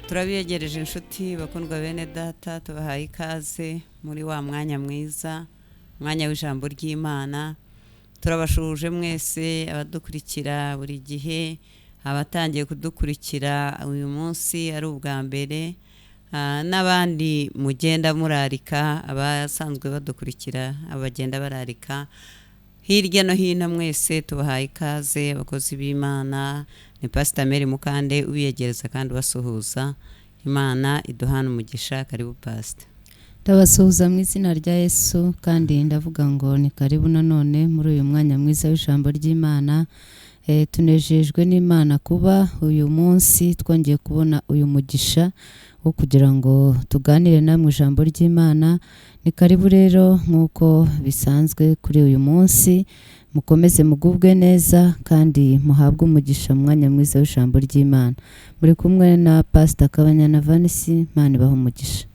turabiyegereje inshuti bakundwa bene data tubahaye ikaze muri wa mwanya mwiza, mwanya w'ijambo ry'Imana. Turabashuje mwese abadukurikira buri gihe, abatangiye kudukurikira uyu munsi ari ubwa mbere, n'abandi mugenda murarika, abasanzwe badukurikira abagenda bararika hirya no hino. Mwese tubahaye ikaze, abakozi b'Imana. Ni Pastor Mukande ubiyegereza kandi basuhuza. Imana iduhana umugisha. Karibu Pastor. Ndabasuhuza mu izina rya Yesu, kandi ndavuga ngo ni karibu nanone muri uyu mwanya mwiza w'ijambo ry'Imana. Tunejejwe n'Imana kuba uyu munsi twongeye kubona uyu mugisha wo kugira ngo tuganire namwe ijambo ry'Imana. Ni karibu rero nk'uko bisanzwe kuri uyu munsi, mukomeze mugubwe neza kandi muhabwe umugisha mu mwanya mwiza w'ijambo ry'Imana. Muri kumwe na Pastor Kabanyana Vanice. Imana ibahe umugisha.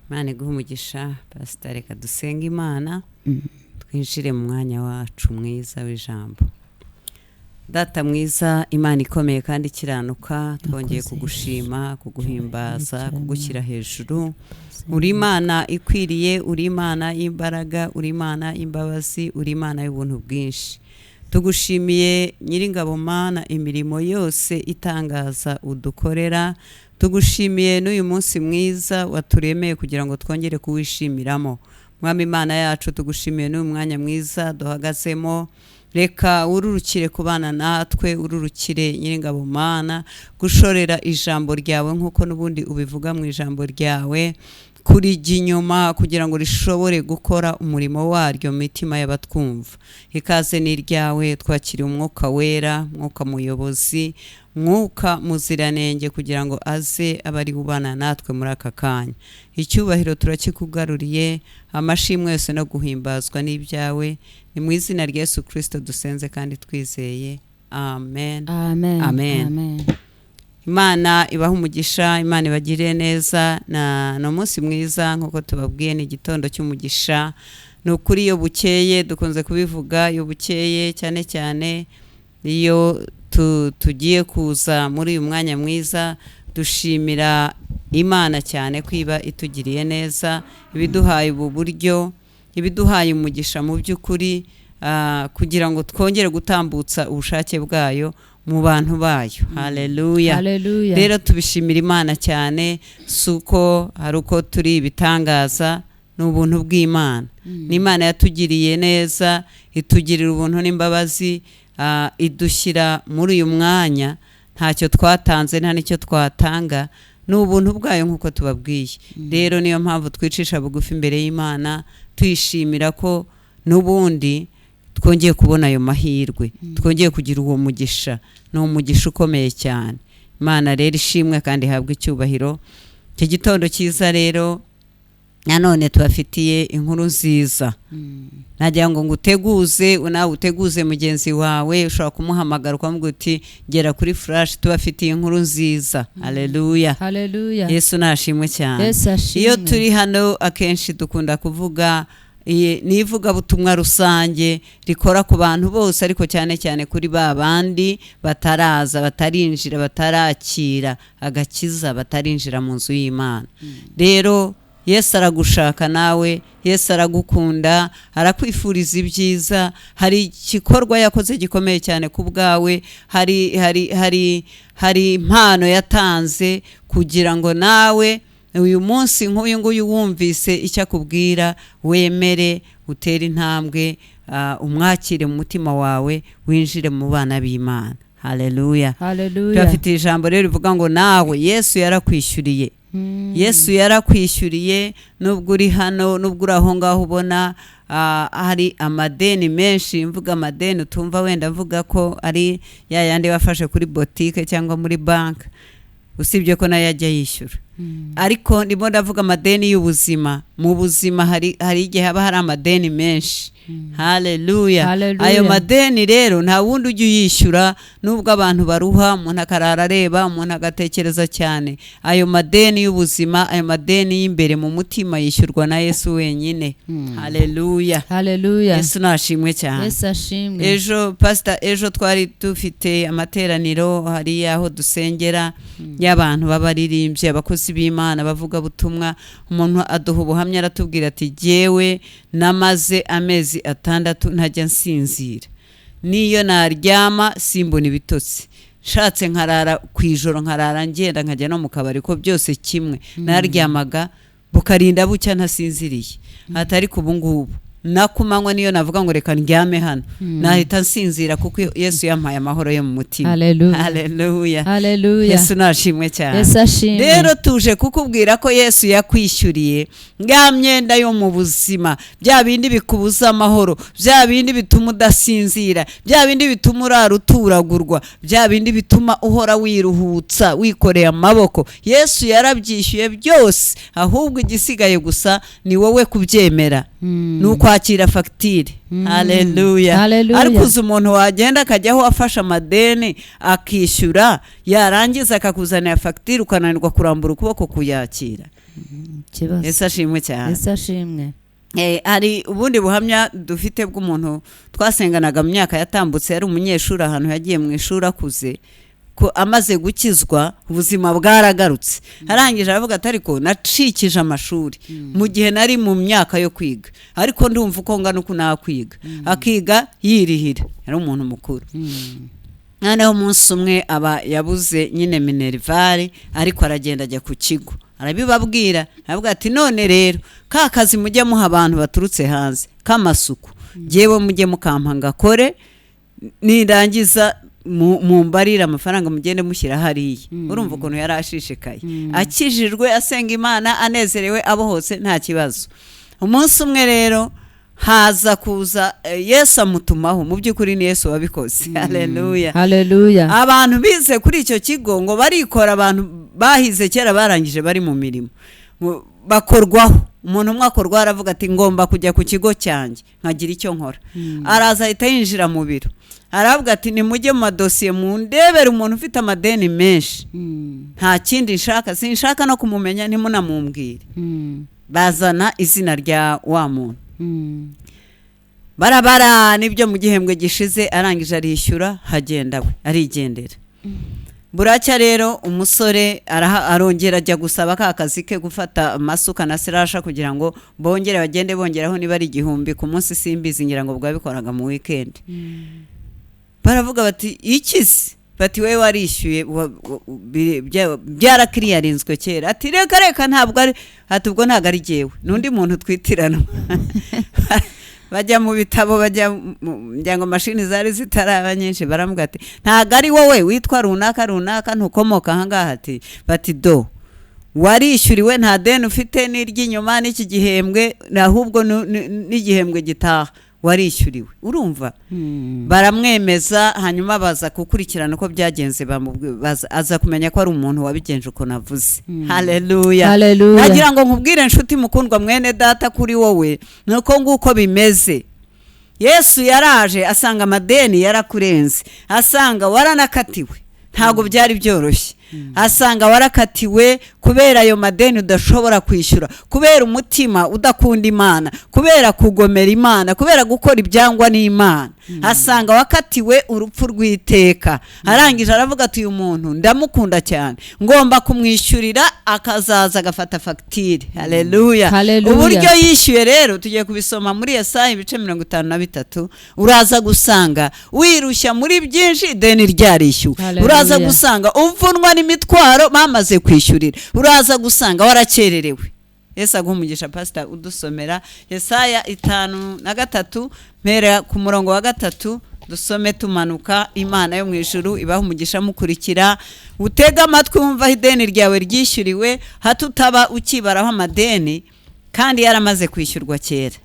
Imana iguhe umugisha. Pastor, reka dusenga Imana twinjire mu mwanya wacu mwiza w'ijambo. Data mwiza, Imana ikomeye kandi ikiranuka, twongeye kugushima, kuguhimbaza, kugushyira hejuru. Uri Imana ikwiriye, uri Imana y'imbaraga, uri Imana y'imbabazi, uri Imana y'ubuntu bwinshi. Tugushimiye Nyiringabo Mana imirimo yose itangaza udukorera. Tugushimiye n'uyu munsi mwiza waturemeye kugira ngo twongere kuwishimiramo. Mwami Imana yacu, tugushimiye n'uyu mwanya mwiza duhagazemo. Reka ururukire kubana natwe, ururukire Nyiringabo Mana gushorera ijambo ryawe nk'uko n'ubundi ubivuga mu ijambo ryawe, kurijya inyuma kugira ngo rishobore gukora umurimo waryo mu mitima y'abatwumva. Ikaze ni ryawe, twakiriye umwuka wera, mwuka muyobozi, mwuka muziranenge kugira ngo aze abari ubana natwe muri aka kanya. Icyubahiro turakikugaruriye, amashimwe yose no guhimbazwa n'ibyawe. Ni mu izina rya Yesu Kristo dusenze kandi twizeye. Amen. Amen. Amen. Amen. Imana ibahe umugisha, Imana ibagirire neza. No munsi mwiza nk'uko tubabwiye, ni igitondo cy'umugisha. Ni ukuri iyo bukeye, dukunze kubivuga, iyo bukeye cyane cyane iyo tugiye kuza muri uyu mwanya mwiza, dushimira Imana cyane kwiba itugiriye neza, ibiduhaye ubu buryo, ibiduhaye umugisha mu by'ukuri, kugira ngo twongere gutambutsa ubushake bwayo mu bantu bayo. Haleluya. Haleluya. Rero tubishimira Imana cyane, suko hari uko turi ibitangaza, n'ubuntu bw'Imana. N'Imana yatugiriye neza, itugirira ubuntu n'imbabazi, idushyira muri uyu mwanya. Ntacyo twatanze, nta nicyo twatanga, n'ubuntu bwayo nk'uko tubabwiye. Rero niyo mpamvu twicisha bugufi imbere y'Imana, tuyishimira ko n'ubundi twongeye kubona ayo mahirwe, twongeye kugira uwo mugisha. Ni umugisha ukomeye cyane. Imana rero ishimwe kandi ihabwe icyubahiro. Iki gitondo cyiza rero nanone tubafitiye inkuru nziza. Nagira ngo nguteguze, nawe uteguze mugenzi wawe, ushobora kumuhamagara ukamubwira uti gera kuri flash, tubafitiye inkuru nziza. Haleluya. Haleluya. Yesu nashimwe cyane. Yesu ashimwe. Iyo turi hano akenshi dukunda kuvuga ni ivugabutumwa rusange rikora ku bantu bose, ariko cyane cyane kuri ba bandi bataraza, batarinjira, batarakira agakiza, batarinjira mu nzu y'Imana. Rero Yesu aragushaka nawe, Yesu aragukunda, arakwifuriza ibyiza. Hari igikorwa yakoze gikomeye cyane ku bwawe, hari impano yatanze kugira ngo nawe uyu munsi nk'uyu nguyu wumvise icyo akubwira, wemere utere intambwe, umwakire mu mutima wawe, winjire mu bana b'Imana. Haleluya. Haleluya. Turafite ijambo rero rivuga ngo nawe Yesu yarakwishyuriye. Yesu yarakwishyuriye. Nubwo uri hano, nubwo uri aho ngaho ubona hari amadeni menshi, mvuga amadeni utumva wenda mvuga ko ari ya yandi wafashe kuri botike cyangwa muri banki, usibye ko nayo ajya yishyura. ariko ndimo ndavuga amadeni y'ubuzima. Mu buzima hari igihe haba hari amadeni menshi. Haleluya. Ayo madeni rero nta wundi ujya uyishyura, nubwo abantu baruha, umuntu akarara areba, umuntu agatekereza cyane. Ayo madeni y'ubuzima, ayo madeni y'imbere mu mutima yishyurwa na Yesu wenyine. Haleluya. Yesu nashimwe cyane. Yesu ashimwe. Ejo twari dufite amateraniro hari aho dusengera y'abantu b'abaririmbyi, abakozi b'Imana, bavuga butumwa. Umuntu aduha ubuhamya aratubwira ati jewe namaze amezi 6 ntajya nsinzira, niyo naryama simbona ibitotsi, nshatse nkarara kwijoro, nkarara ngenda nkajya no mu kabari, ko byose kimwe. Naryamaga bukarinda bucya ntasinziriye. Atari kubu ngubu nakumanywa niyo navuga ngo reka ndyame hano, nahita nsinzira kuko Yesu yampaye amahoro yo mu mutima. Haleluya. Yesu nashimwe cyane. Rero tuje kukubwira ko Yesu yakwishyuriye bwa myenda yo mu buzima, bya bindi bikubuza amahoro, bya bindi bituma udasinzira, bya bindi bituma uraruturagurwa, bya bindi bituma uhora wiruhutsa wikoreye amaboko. Yesu yarabyishyuye byose, ahubwo igisigaye gusa ni wowe kubyemera, nukwakira fagitire. Haleluya. Ariko uzi umuntu wagenda akajyaho afasha amadeni akishyura, yarangiza akakuzanira fagitire ukananirwa kurambura ukuboko kuyakira. Yesu ashimwe cyane. Yesu ashimwe. Hari ubundi buhamya dufite bw'umuntu twasenganaga mu myaka yatambutse, yari umunyeshuri ahantu yagiye mu ishuri akuze, ko amaze gukizwa ubuzima bwaragarutse. Arangije aravuga ati ariko nacikije amashuri mu gihe nari mu myaka yo kwiga, ariko ndumva uko ngana uko nakwiga. Akiga yirihira, yari umuntu mukuru. Noneho umunsi umwe aba yabuze nyine minerivare, ariko aragenda ajya ku kigo arabibabwira, aravuga ati none rero ka kazi mujye muha abantu baturutse hanze k'amasuku, jewe mujye mukampa ngakore, nirangiza mumbarira amafaranga mugende mushyira hariya. Urumva ukuntu yari ashishikaye, akijijwe, asenga Imana, anezerewe, abo hose nta kibazo. Umunsi umwe rero haza kuza Yesu amutumaho, mu by'ukuri ni Yesu wabikoze. Haleluya. Abantu bize kuri icyo kigo ngo barikora, abantu bahize kera barangije bari mu mirimo bakorwaho. Umuntu umwe akorwa aravuga ati ngomba kujya ku kigo cyanjye nkagira icyo nkora. Araza ahita yinjira mu biro, aravuga ati nimujye mu madosiye mundebere umuntu ufite amadeni menshi, nta kindi nshaka, sinshaka no kumumenya, ntimunamumbwire. Bazana izina rya wa muntu, barabara nibyo mu gihembwe gishize, arangije arishyura, hagenda we arigendera. Buracya rero umusore arongera ajya gusaba ka kazi ke gufata amasuka na sirasha kugira ngo bongere bagende bongeraho niba ari 1000 ku munsi, simbizi ngira ngo bwabikoraga mu weekend. Baravuga bati ikizi, bati we warishyuye byarakiriyarinzwe kera. Ati reka ntabwo ari, ati ubwo ntabwo ari jewe, nundi muntu twitirana. Bajya mu bitabo, bajya ngo mashini zari zitaraba nyinshi, baramuga ati ntago ari wowe witwa runaka ntukomoka ahangaha. Ati bati do warishyuriwe, nta deni ufite n'iry'inyuma n'iki gihembwe, ahubwo n'igihembwe gitaha warishyuriwe. Urumva? Baramwemeza, hanyuma baza gukurikirana uko byagenze, aza kumenya ko ari umuntu wabigenje uko navuze. Haleluya. Nagira ngo nkubwire nshuti mukundwa mwene data, kuri wowe nuko nguko bimeze. Yesu yaraje asanga amadeni yarakurenze, asanga waranakatiwe, ntago byari byoroshye. Asanga warakatiwe kubera ayo madeni udashobora kwishyura, kubera umutima udakunda Imana, kubera kugomera Imana, kubera gukora ibyangwa n'Imana. Asanga wakatiwe urupfu rw'iteka. Arangije aravuga ati uyu muntu ndamukunda cyane, ngomba kumwishyurira, akazaza agafata fagitire. Haleluya. Uburyo yishyuye rero tugiye kubisoma muri Yesaya ibice 53. Uraza gusanga wirushya muri byinshi, deni ryarishyuwe. Uraza gusanga uvunwa n'imitwaro bamaze kwishyurira. Uraza gusanga warakererewe. Yesu aguha umugisha. Pastor udusomera Yesaya 5:3 mpera ku murongo wa 3, dusome tumanuka. Imana yo mu ijuru ibahe umugisha mukurikira, utega amatwi wumva ideni ryawe ryishyuriwe, hatutaba ukibaraho amadeni kandi yaramaze kwishyurwa kera.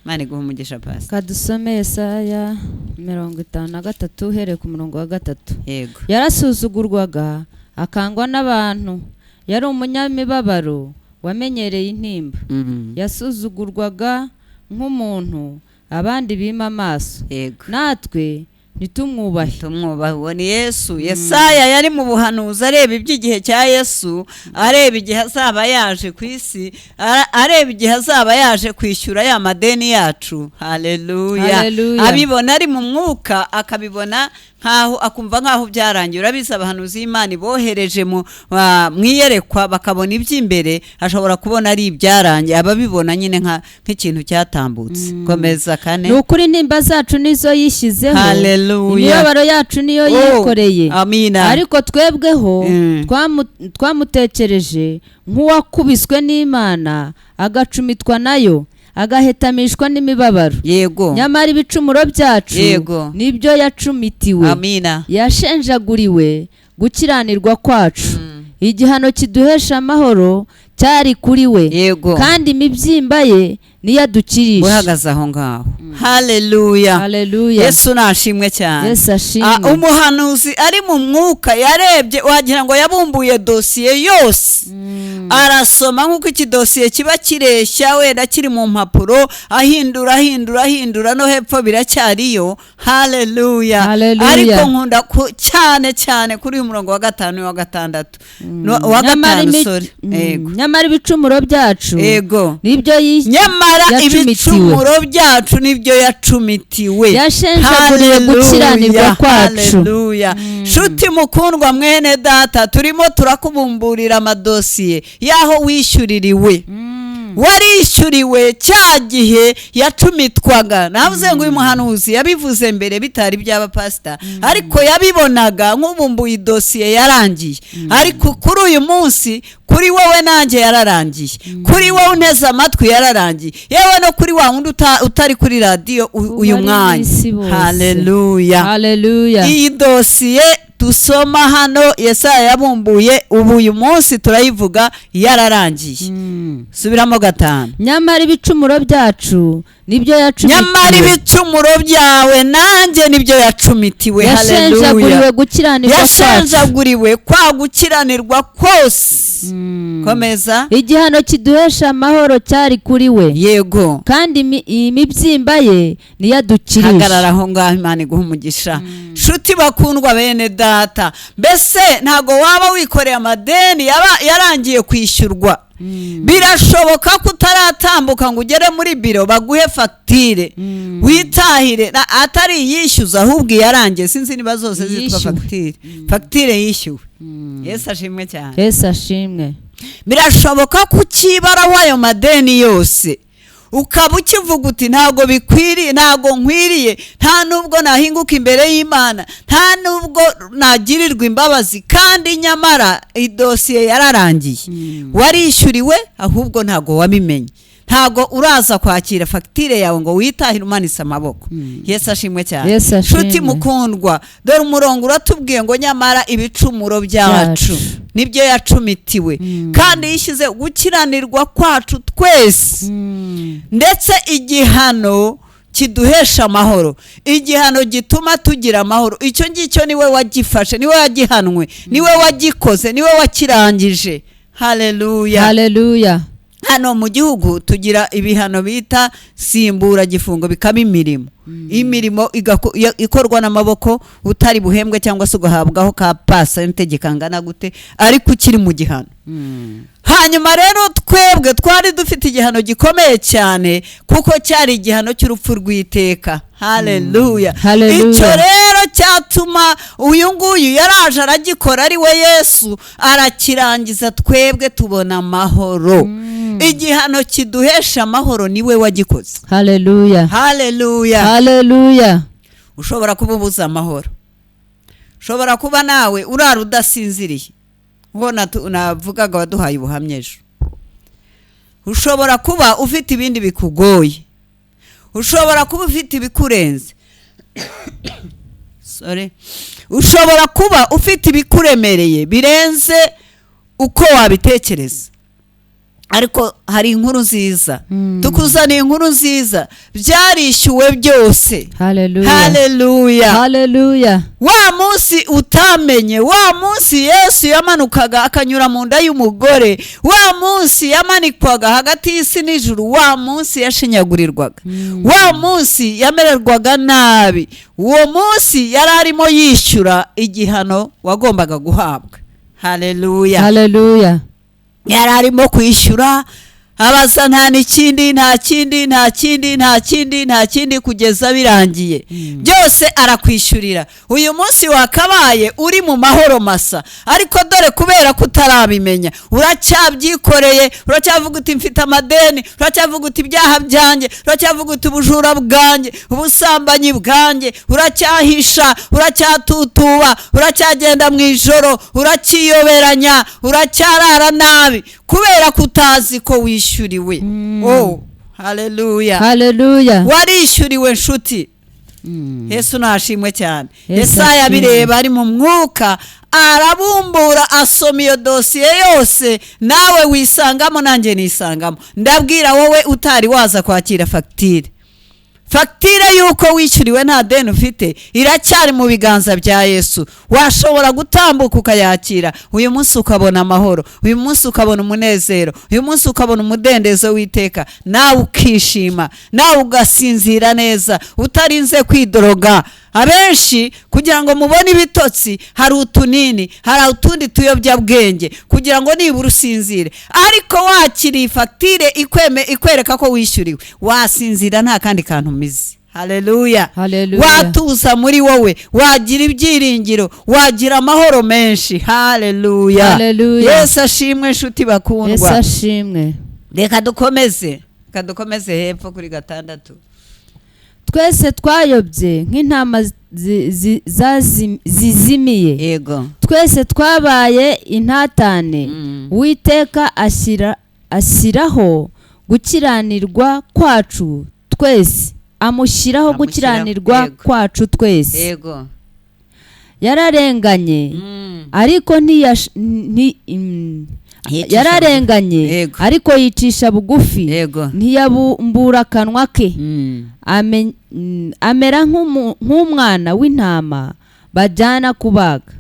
Imana iguha umugisha. Pastor kadusome Yesaya 53 here ku murongo wa 3. Yego. Yarasuzugurwaga, akangwa n'abantu, yari umunyamibabaro wamenyereye intimba, yasuzugurwaga nk'umuntu abandi bima amaso, natwe nitumwubahe. Uwo ni Yesu. Yesaya yari mu buhanuzi areba iby'igihe cya Yesu, areba igihe azaba yaje ku isi, areba igihe azaba yaje kwishyura ya madeni yacu. Haleluya. Abibona ari mu mwuka, akabibona nkaho akumva nkaho byarangiye. Urabizi abahanuzi b'Imana bohereje mu iyerekwa bakabona iby'imbere, ashobora kubona ari ibyarangiye, ababibona nyine nk'ikintu cyatambutse. Komeza kane. Ni ukuri intimba zacu nizo yishyizeho, imibabaro yacu niyo yikoreye. Amina. Ariko twebweho twamutekereje nk'uwakubiswe n'Imana, agacumitwa nayo, agahetamishwa n'imibabaro. Yego. Nyamara ibicumuro byacu nibyo yacumitiwe. Amina. Yashenjaguriwe gukiranirwa kwacu. Igihano kiduhesha amahoro cyari kuri we. Yego. Kandi imibyimba ye niyo adukirisha. Uhagaze aho ngaho. Haleluya. Haleluya. Yesu nashimwe cyane. Yesu ashimwe. Umuhanuzi ari mu mwuka yarebye, wagira ngo yabumbuye dosiye yose. Arasoma nk'uko iki dosiye kiba kireshya, wenda kiri mu mpapuro, ahindura no hepfo biracyariyo. Haleluya. Ariko nkunda cyane kuri uyu murongo wa 5 wa 6 wa 5 sorry. Nyamara ibicumuro byacu nibyo ibicumuro byacu nibyo yacumitiwe. Yashenjaguriwe gukiranirwa kwacu. Haleluya. Shuti mukundwa mwene data, turimo turakubumburira amadosiye yaho wishyuririwe. Warishyuriwe cya gihe yacumitwaga. Navuze ngo uyu muhanuzi yabivuze mbere bitari by'abapasita, ariko yabibonaga nk'ubumbuye dosiye yarangiye. Ariko kuri uyu munsi, kuri wowe nanjye yararangiye, kuri wowe unteze amatwi yararangiye, yewe no kuri wa wundi utari kuri radiyo uyu mwanya. Haleluya. Iyi dosiye dusoma hano Yesaya yabumbuye, ubu uyu munsi turayivuga yararangiye. Subiramo 5. Nyamara ibicumuro byacu nibyo yacumitiwe. Nyamara ibicumuro byawe nanjye nibyo yacumitiwe. Yashenjaguriwe gukiranirwa kwacu. Yashenjaguriwe kwa gukiranirwa kose. Komeza. Igihano kiduhesha amahoro cyari kuri we. Yego. Kandi imibyimba ye niyo adukirisha. Hagarara aho ngaho, Imana iguha umugisha. Shuti bakundwa bene data, mbese ntago waba wikoreye amadeni yarangiye kwishyurwa. Birashoboka ko utaratambuka ngo ugere muri biro baguhe fagitire witahire atari yishyuza, ahubwo yarangiye. Sinzi niba zose zitwa fagitire yishyuwe. Yesu ashimwe cyane. Yesu ashimwe. Birashoboka ko ukibara w'ayo madeni yose, ukaba ukivuga uti ntago bikwiriye, ntago nkwiriye, nta nubwo nahinguka imbere y'Imana, nta nubwo nagirirwa imbabazi, kandi nyamara idosiye yararangiye. Warishyuriwe, ahubwo ntago wabimenye. Ntago uraza kwakira fagitire yawe ngo witahire umanitse amaboko. Yesu ashimwe cyane. Shuti mukundwa, dore umurongo uratubwiye ngo nyamara ibicumuro byacu nibyo yacumitiwe, kandi yishyize gukiranirwa kwacu twese. Ndetse igihano kiduhesha amahoro, igihano gituma tugira amahoro, icyo ngicyo niwe wagifashe, niwe wagihanwe, niwe wagikoze, niwe wakirangije. Haleluya. Hano mu gihugu tugira ibihano bita simbura gifungo, bikaba imirimo ikorwa n'amaboko, utari buhembwe cyangwa se ugahabwaho ka pasente kangana gute, ariko ukiri mu gihano. Hanyuma rero twebwe twari dufite igihano gikomeye cyane, kuko cyari igihano cy'urupfu rw'iteka. Haleluya. Icyo rero cyatuma uyu nguyu yaraje aragikora, ari we Yesu, arakirangiza, twebwe tubona amahoro. Igihano kiduhesha amahoro niwe wagikoze. Haleluya. Ushobora kuba ubuze amahoro, ushobora kuba nawe urara udasinziriye, ngo navugaga waduhaye ubuhamya ejo. Ushobora kuba ufite ibindi bikugoye, ushobora kuba ufite ibikurenze. Ushobora kuba ufite ibikuremereye birenze uko wabitekereza. ariko hari inkuru nziza, tukuzaniye inkuru nziza, byarishyuwe byose. Haleluya. Wa munsi utamenye, wa munsi Yesu yamanukaga akanyura mu nda y'umugore, wa munsi yamanikwaga hagati y'isi n'ijuru, wa munsi yashinyagurirwaga, wa munsi yamererwaga nabi, uwo munsi yari arimo yishyura igihano wagombaga guhabwa. Haleluya. Yari arimo kwishyura, abaza nta kindi kugeza birangiye, byose arakwishyurira. Uyu munsi wakabaye uri mu mahoro masa, ariko dore kubera kutarabimenya uracyabyikoreye, uracyavuga uti mfite amadeni, uracyavuga uti ibyaha byanjye, uracyavuga uti ubujura bwanjye, ubusambanyi bwanjye, uracyahisha, uracyatutuba, uracyagenda mu ijoro, uracyiyoberanya, uracyarara nabi kubera kutazi ko wishyuriwe. Haleluya. Warishyuriwe nshuti. Yesu nashimwe cyane. Yesaya bireba ari mu mwuka, arabumbura, asoma iyo dosiye yose, nawe wisangamo nanjye nisangamo. Ndabwira wowe utari waza kwakira fagitire yuko wishyuriwe nta deni ufite, iracyari mu biganza bya Yesu. Washobora gutambuka ukayakira uyu munsi ukabona amahoro, uyu munsi ukabona umunezero, uyu munsi ukabona umudendezo w'iteka, nawe ukishima, nawe ugasinzira neza utarinze kwidoroga. Abenshi kugira ngo mubone ibitotsi hari utunini, hari utundi tuyobyabwenge kugira ngo nibura usinzire, ariko wakiriye fagitire ikwereka ko wishyuriwe, wasinzira nta kandi kantu umize. Haleluya. Watuza muri wowe, wagira ibyiringiro, wagira amahoro menshi. Haleluya. Yesu ashimwe nshuti bakundwa. Yesu ashimwe. Reka dukomeze hepfo kuri 6. Twese twayobye nk'intama zizimiye, yego, twese twabaye intatane. Uwiteka ashyiraho gukiranirwa kwacu twese, amushyiraho gukiranirwa kwacu twese. Yego. Yararenganye ariko yicisha bugufi, ntiyabumbura akanwa ke. Amera nk'umwana w'intama bajyana kubaga,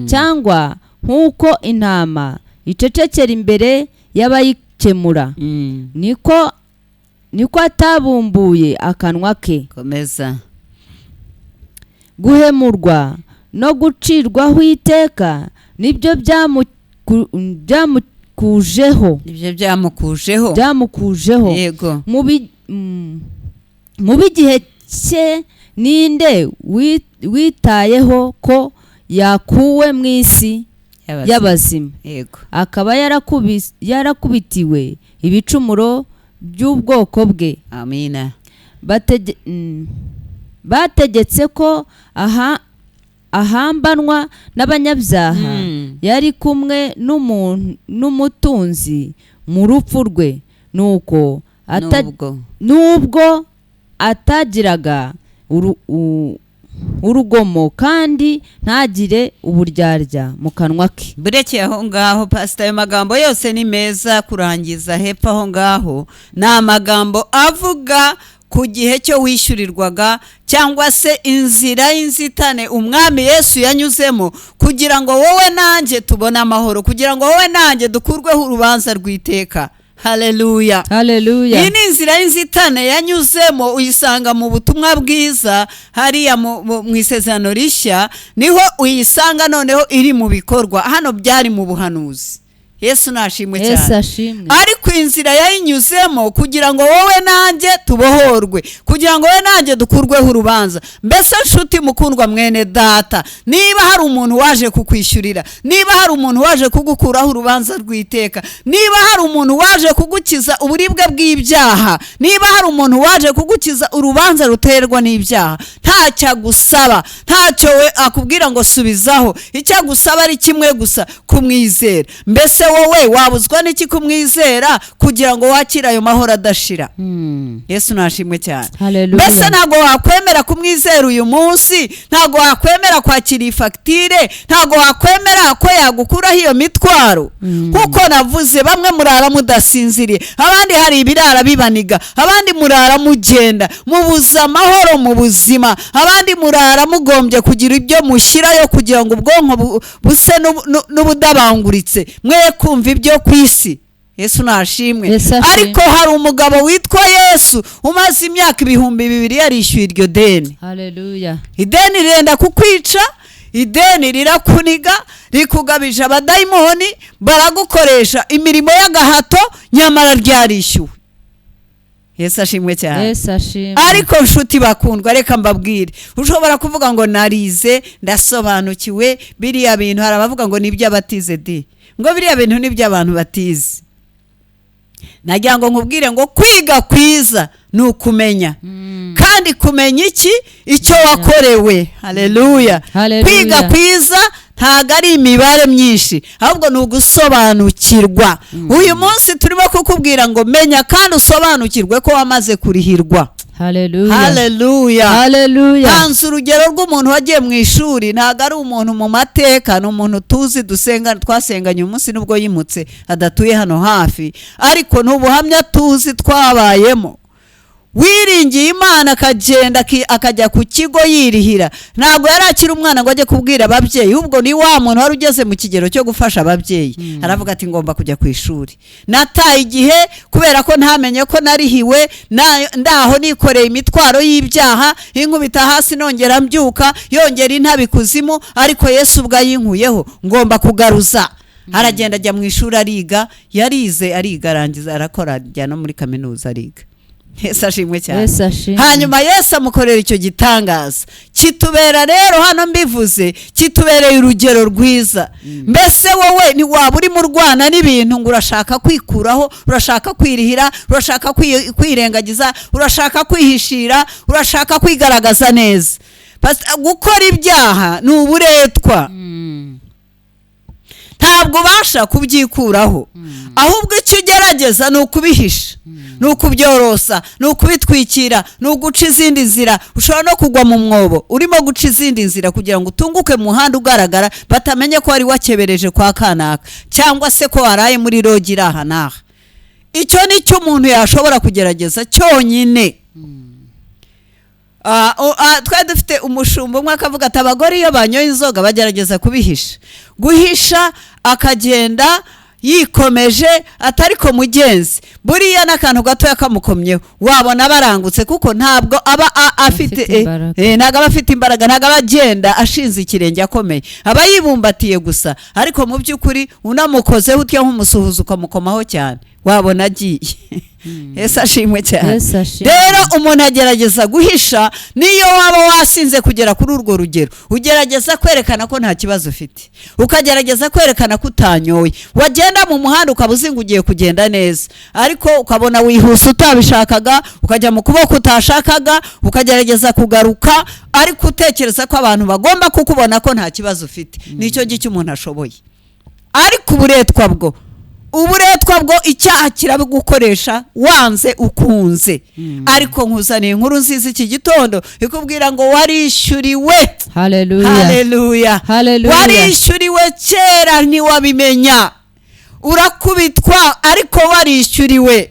cyangwa nk'uko intama icecekera imbere y'abayikemura, niko atabumbuye akanwa ke. Guhemurwa no gucirwaho iteka nibyo byamukujeho. Yego. Mu b'igihe cye ninde witayeho ko yakuwe mu isi y'abazima, akaba yarakubitiwe ibicumuro by'ubwoko bwe. Amina. Bategetse ko ahambanwa n'abanyabyaha, yari kumwe n'umutunzi mu rupfu rwe, nuko nubwo atagiraga urugomo kandi ntagire uburyarya mu kanwa ke. Burekeye aho ngaho pastor, ayo magambo yose ni meza. Kurangiza hepfo aho ngaho ni amagambo avuga ku gihe cyo wishyurirwaga, cyangwa se inzira y'inzitane umwami Yesu yanyuzemo kugira ngo wowe nanjye tubone amahoro, kugira ngo wowe nanjye dukurweho urubanza rw'iteka. Haleluya. Iyi ni inzira y'inzitane yanyuzemo, uyisanga mu butumwa bwiza hariya mu isezerano rishya, niho uyisanga noneho iri mu bikorwa. Hano byari mu buhanuzi. Yesu nashimwe cyane. Ariko inzira yayinyuzemo kugira ngo wowe nanjye tubohorwe, kugira ngo wowe nanjye dukurweho urubanza. Mbese nshuti mukundwa mwene data, niba hari umuntu waje kukwishyurira, niba hari umuntu waje kugukuraho urubanza rw'iteka, niba hari umuntu waje kugukiza uburibwe bw'ibyaha, niba hari umuntu waje kugukiza urubanza ruterwa n'ibyaha, ntacyo agusaba, ntacyo we akubwira ngo subizaho. Icyo agusaba ari kimwe gusa, kumwizera. Mbese wowe wabuzwa n'iki kumwizera kugira ngo wakire ayo mahoro adashira? Yesu nashimwe cyane. Mbese ntabwo wakwemera kumwizera uyu munsi, ntabwo wakwemera kwakira ifagitire, ntabwo wakwemera ko yagukuraho iyo mitwaro? Kuko navuze bamwe murara mudasinziriye, abandi hari ibirara bibaniga, abandi murara mugenda mubuza amahoro mu buzima, abandi murara mugombye kugira ibyo mushyirayo kugira ngo ubwonko buse n'ubudabanguritse, mwe kumva ibyo ku isi. Yesu nashimwe. Ariko hari umugabo witwa Yesu umaze imyaka 2000 yarishyuye iryo deni. Haleluya. Ideni rirenda kukwica, ideni rirakuniga, rikugabije abadayimoni, baragukoresha imirimo y'agahato, nyamara ryarishyuwe. Yesu ashimwe cyane. Yesu ashimwe. Ariko nshuti bakundwa, reka mbabwire, ushobora kuvuga ngo narize ndasobanukiwe biriya bintu, hari abavuga ngo nibyo abatize di, ngo biriya bintu nibyo abantu batize. Nagira ngo nkubwire ngo kwiga kwiza ni ukumenya, kandi kumenya icyo wakorewe. Haleluya. Kwiga kwiza ntago ari imibare myinshi, ahubwo ni ugusobanukirwa. Uyu munsi turimo kukubwira ngo menya kandi usobanukirwe ko wamaze kurihirwa. Haleluya. Haleluya. Haleluya. Hanze urugero rw'umuntu wagiye mu ishuri, ntago ari umuntu mu mateka, ni umuntu tuzi twasenganye umunsi nubwo yimutse adatuye hano hafi, ariko n'ubuhamya tuzi twabayemo. Wiringiye Imana akagenda akajya ku kigo yirihira, ntabwo yarakira umwana ngo ajye kubwira ababyeyi, ubwo ni wa muntu wari ugeze mu kigero cyo gufasha ababyeyi. Aravuga ati ngomba kujya ku ishuri, nataye igihe kubera ko ntamenye ko narihiwe, ndaho nikoreye imitwaro y'ibyaha, inkubita hasi nongera mbyuka, yongera intabi kuzimu, ariko Yesu ubwo yinkuyeho ngomba kugaruza. Aragenda ajya mu ishuri ariga, yarize ariga, arangiza arakora, ajya no muri kaminuza ariga. Yesu ashimwe cyane. Hanyuma Yesu amukorera icyo gitangaza, kitubera rero hano mbivuze, kitubereye urugero rwiza. Mbese wowe ni waba uri mu rwana n'ibintu ngo urashaka kwikuraho, urashaka kwirihira, urashaka kwirengagiza, urashaka kwihishira, urashaka kwigaragaza neza. Gukora ibyaha ni uburetwa, ntabwo ubasha kubyikuraho, ahubwo icyo ugerageza ni ukubihisha, ni ukubyorosa, ni ukubitwikira, ni uguca izindi nzira. Ushobora no kugwa mu mwobo urimo guca izindi nzira kugira ngo utunguke mu muhanda ugaragara, batamenye ko wari wakebereje kwa kanaka, cyangwa se ko waraye muri rogi iri aha n'aha. Icyo ni cyo umuntu yashobora kugerageza cyonyine. Twari dufite umushumba umwe akavuga ati abagore iyo banyoye inzoga bagerageza kubihisha, guhisha akagenda yikomeje, atari ko mugenzi buriya n'akantu gato yakamukomyeho wabona barangutse, kuko ntabwo aba afite ntabwo aba afite imbaraga, ntabwo aba agenda ashinze ikirenge akomeye, aba yibumbatiye gusa, ariko mu by'ukuri unamukozeho utya nk'umusuhuza ukamukomaho cyane wabona agiye. Yesu ashimwe cyane. Rero umuntu agerageza guhisha, niyo waba wasinze kugera kuri urwo rugero, ugerageza kwerekana ko nta kibazo ufite, ukagerageza kwerekana ko utanyoye, wagenda mu muhanda ukaba uzinga ugiye kugenda neza, ariko ukabona wihuse utabishakaga, ukajya mu kuboko utashakaga, ukagerageza kugaruka, ariko utekereza ko abantu bagomba kukubona ko nta kibazo ufite. Nicyo gice umuntu ashoboye. Ariko uburetwa bwo icyaha kirabigukoresha wanze ukunze. Ariko nkuzaniye inkuru nziza iki gitondo ikubwira ngo warishyuriwe. Haleluya. Haleluya. Warishyuriwe kera ntiwabimenya, urakubitwa ariko warishyuriwe.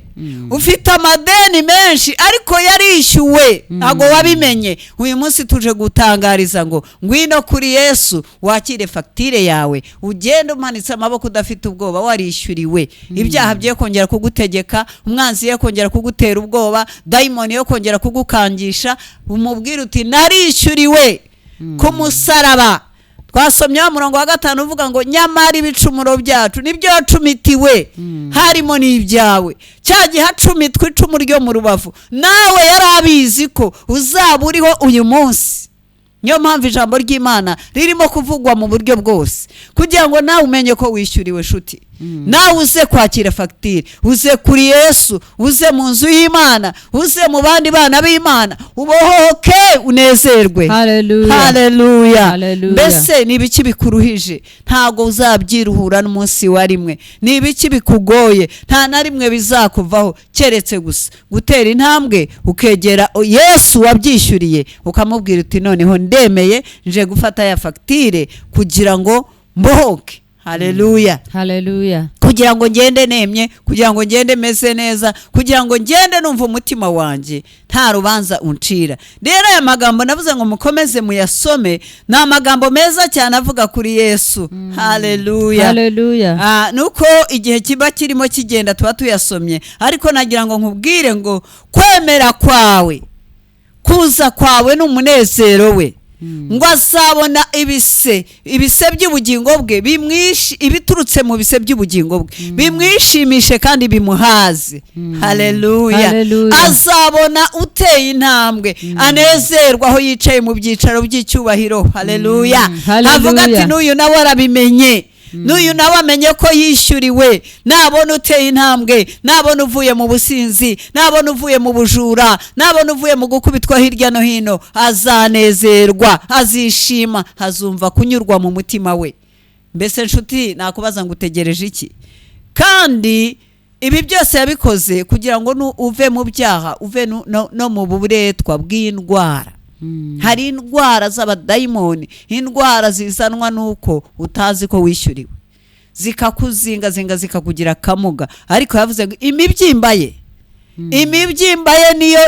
Ufite amadeni menshi ariko yarishyuwe, ntago wabimenye. Uyu munsi tuje gutangariza ngo ngwino kuri Yesu wakire fagitire yawe, ugende umanitse amaboko udafite ubwoba, warishyuriwe. Ibyaha bye kongera kugutegeka, umwanzi ye kongera kugutera ubwoba, dayimoni yo kongera kugukangisha, umubwire uti narishyuriwe ku musaraba. Twasomye umurongo wa 5 uvuga ngo nyamara ibicumuro byacu nibyo wacumitiwe, harimo n'ibyawe. Cyagiye hacumitwe icumu ryo mu rubavu, nawe yarabizi ko uzaba uriho uyu munsi. niyo mpamvu ijambo ry'Imana ririmo kuvugwa mu buryo bwose kugira ngo nawe umenye ko wishyuriwe shuti. Nawe uze kwakira fagitire, uze kuri Yesu, uze mu nzu y'Imana, uze mu bandi bana b'Imana, ubohoke unezerwe. Haleluya. Mbese ni ibiki bikuruhije? Ntago uzabyiruhura n'umunsi wa rimwe. Ni ibiki bikugoye? Nta na rimwe bizakuvaho keretse gusa gutera intambwe ukegera Yesu wabyishyuriye, ukamubwira uti noneho ndemeye nje gufata ya fagitire kugira ngo mbohoke. Haleluya. Kugira ngo ngende nemye, kugira ngo ngende meze neza, kugira ngo ngende numva umutima wanjye nta rubanza uncira. Rero aya magambo navuze ngo mukomeze muyasome, ni amagambo meza cyane avuga kuri Yesu. Haleluya. Nuko igihe kiba kirimo kigenda tuba tuyasomye, ariko nagira ngo nkubwire ngo kwemera kwawe, kuza kwawe n'umunezero we, ngo azabona ibise by'ubugingo bwe ibiturutse mu bise by'ubugingo bwe bimwishimishe kandi bimuhaze. Haleluya. Azabona uteye intambwe anezerwa aho yicaye mu byicaro by'icyubahiro. Haleluya. Avuga ati n'uyu nawe arabimenye, n'uyu nawe amenye ko yishyuriwe. Nabona uteye intambwe, nabona uvuye mu businzi, nabona uvuye mu bujura, nabona uvuye mu gukubitwa hirya no hino, azanezerwa, azishima, azumva kunyurwa mu mutima we. Mbese nshuti, nakubaza ngo utegereje iki? Kandi ibi byose yabikoze kugira ngo uve mu byaha, uve no mu buretwa bw'indwara. Hari indwara z'abadayimoni, indwara zizanwa nuko utazi ko wishyuriwe, zikakuzinga zikakugira akamuga. Ariko yavuze ngo imibyimba ye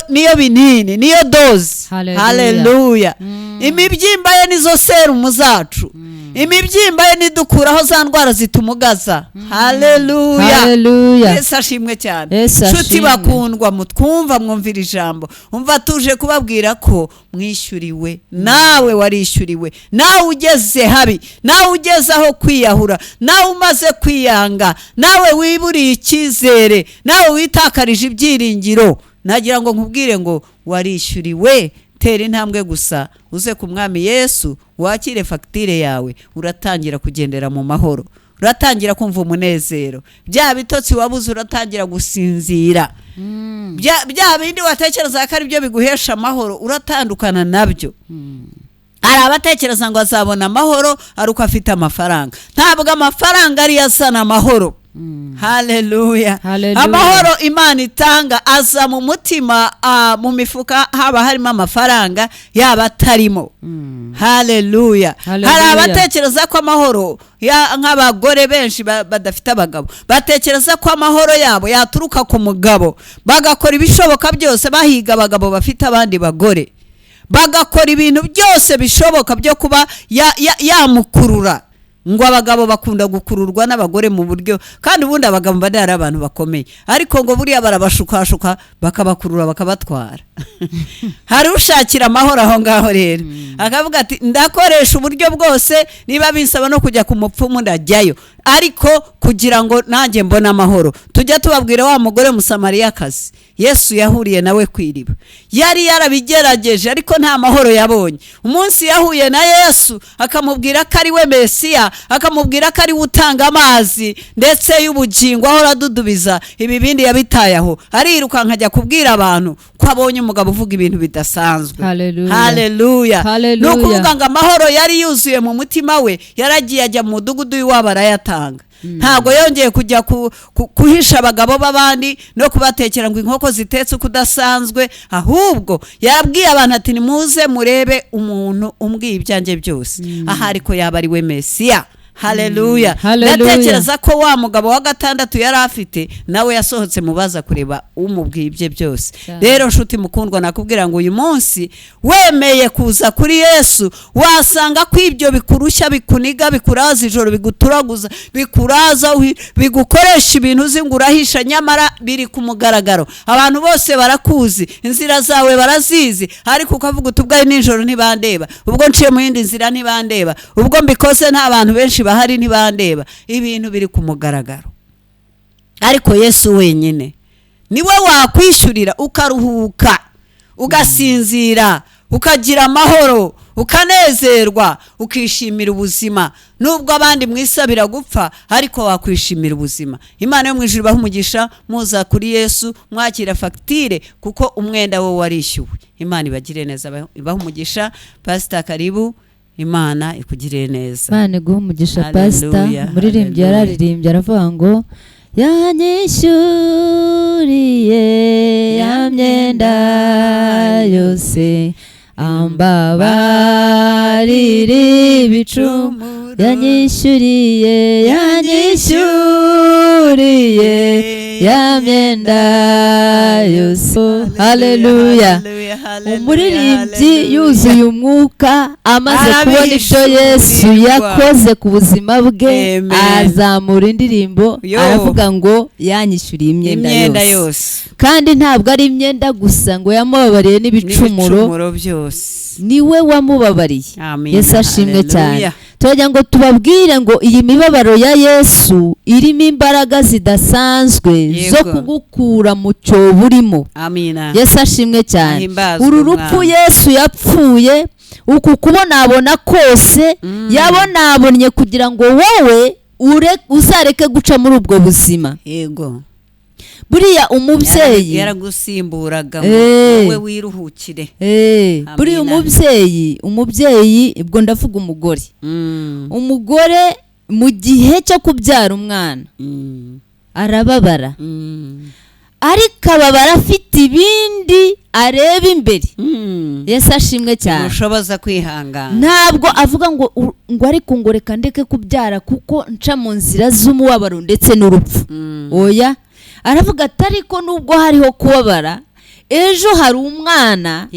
niyo binini, niyo dozi. Haleluya. Imibyimba ye nizo serumu zacu, imibyimba ye nidukuraho za ndwara zitumugaza. Haleluya. Yesu ashimwe cyane. Nshuti bakundwa, mutwumva mwumvira ijambo, umva tuje kubabwira ko mwishyuriwe. Nawe warishyuriwe, nawe ugeze habi, nawe ugeze aho kwiyahura, nawe umaze kwiyanga, nawe wiburiye icyizere, nawe witakarije ibyiringiro. Nagira ngo nkubwire ngo warishyuriwe. Tera intambwe gusa uze ku mwami Yesu, wakire fagitire yawe, uratangira kugendera mu mahoro, uratangira kumva umunezero. Bya bitotsi wabuze uratangira gusinzira. Bya bindi watekereza ko ari byo biguhesha amahoro, uratandukana nabyo. Hari abatekereza ngo azabona amahoro ari uko afite amafaranga. Ntabwo amafaranga ari yazana amahoro. Haleluya. Amahoro Imana itanga aza mu mutima, mu mifuka haba harimo amafaranga yaba atarimo. Haleluya. Hari abatekereza ko amahoro nk'abagore benshi badafite abagabo, batekereza ko amahoro yabo yaturuka ku mugabo, bagakora ibishoboka byose bahiga abagabo bafite abandi bagore, bagakora ibintu byose bishoboka byo kuba yamukurura. Ngo abagabo bakunda gukururwa n'abagore mu buryo, kandi ubundi abagabo bari ari abantu bakomeye, ariko ngo buriya barabashukashuka bakabakurura bakabatwara. Hari ushakira amahoro aho ngaho rero, akavuga ati ndakoresha uburyo bwose, niba binsaba no kujya ku mupfumu ndajyayo, ariko kugira ngo nanjye mbone amahoro. Tujya tubabwira wa mugore musamariyakazi Yesu yahuriye nawe kwiriba, yari yarabigerageje ariko nta mahoro yabonye. Umunsi yahuye na Yesu akamubwira ko ari we Mesiya, akamubwira ko ari utanga amazi ndetse y'ubugingo, aho radudubiza ibibindi yabitayaho, ariruka nkajya kubwira abantu ko abonye umugabo uvuga ibintu bidasanzwe. Haleluya. No kuvuga ngo amahoro yari yuzuye mu mutima we, yaragiye ajya mu mudugudu w'iwabo arayatanga. Ntago yongeye kujya kuhisha abagabo b'abandi no kubatekera ngo inkoko zitetse kudasanzwe, ahubwo yabwiye abantu ati nimuze murebe umuntu umbwiye ibyanjye byose, ahari ko yaba ari we Mesiya. Haleluya. Natekereza ko wa mugabo wa gatandatu yari afite nawe yasohotse mubaza kureba umubwiye ibye byose. Rero nshuti mukundwa, nakubwira ngo uyu munsi wemeye kuza kuri Yesu, wasanga ko ibyo bikurushya, bikuniga, bikuraza ijoro, biguturaguza, bikuraza, bigukoresha ibintu uzingurahisha, nyamara biri ku mugaragaro. Abantu bose barakuzi, inzira zawe barazizi, ariko ukavuga utubwaye nijoro ntibandeba, ubwo nciye mu yindi nzira ntibandeba, ubwo mbikoze nta bantu benshi bahari ntibandeba. Ibintu biri ku mugaragaro, ariko Yesu wenyine niwe wakwishyurira ukaruhuka, ugasinzira, ukagira amahoro, ukanezerwa ukishimira ubuzima nubwo abandi mwisabira gupfa ariko wakwishimira ubuzima. Imana yo mu ijuru ibahe umugisha, muza kuri Yesu mwakira fagitire kuko umwenda wo warishyuwe. Imana ibagire neza, ibahe umugisha. Pastor karibu, Imana ikugire neza. Imana iguhe umugisha Pastor. Umuririmbyi yararirimbye aravuga ngo yanyishyuriye ya myenda yose ambabarira ibicumuro, yanyishyuriye ya myenda yose. Haleluya. Umuririmbyi yuzuye umwuka amaze kubona ibyo Yesu yakoze ku buzima bwe, azamura indirimbo aravuga ngo yanyishyuriye imyenda yose. Kandi ntabwo ari imyenda gusa ngo yamubabariye n'ibicumuro byose, niwe wamubabariye. Yesu ashimwe cyane. Turagira ngo tubabwire ngo iyi mibabaro ya Yesu irimo imbaraga zidasanzwe zo kugukura mu cyobo urimo. Yesu ashimwe cyane. Uru rupfu Yesu yapfuye, uku kubonabona kose yabonabonye kugira ngo wowe uzareke guca muri ubwo buzima. Yego. Buriya umubyeyi yaragusimburaga wowe wiruhukire. Buriya umubyeyi ubwo ndavuga umugore. Umugore mu gihe cyo kubyara umwana arababara, ariko ababara afite ibindi areba imbere. Yesu ashimwe cyane. Ushoboza kwihangana. Ntabwo avuga ngo ariko ngo reka ndeke kubyara kuko nca mu nzira z'umubabaro ndetse n'urupfu. Oya, aravuga ati ariko nubwo hariho kubabara, ejo hari umwana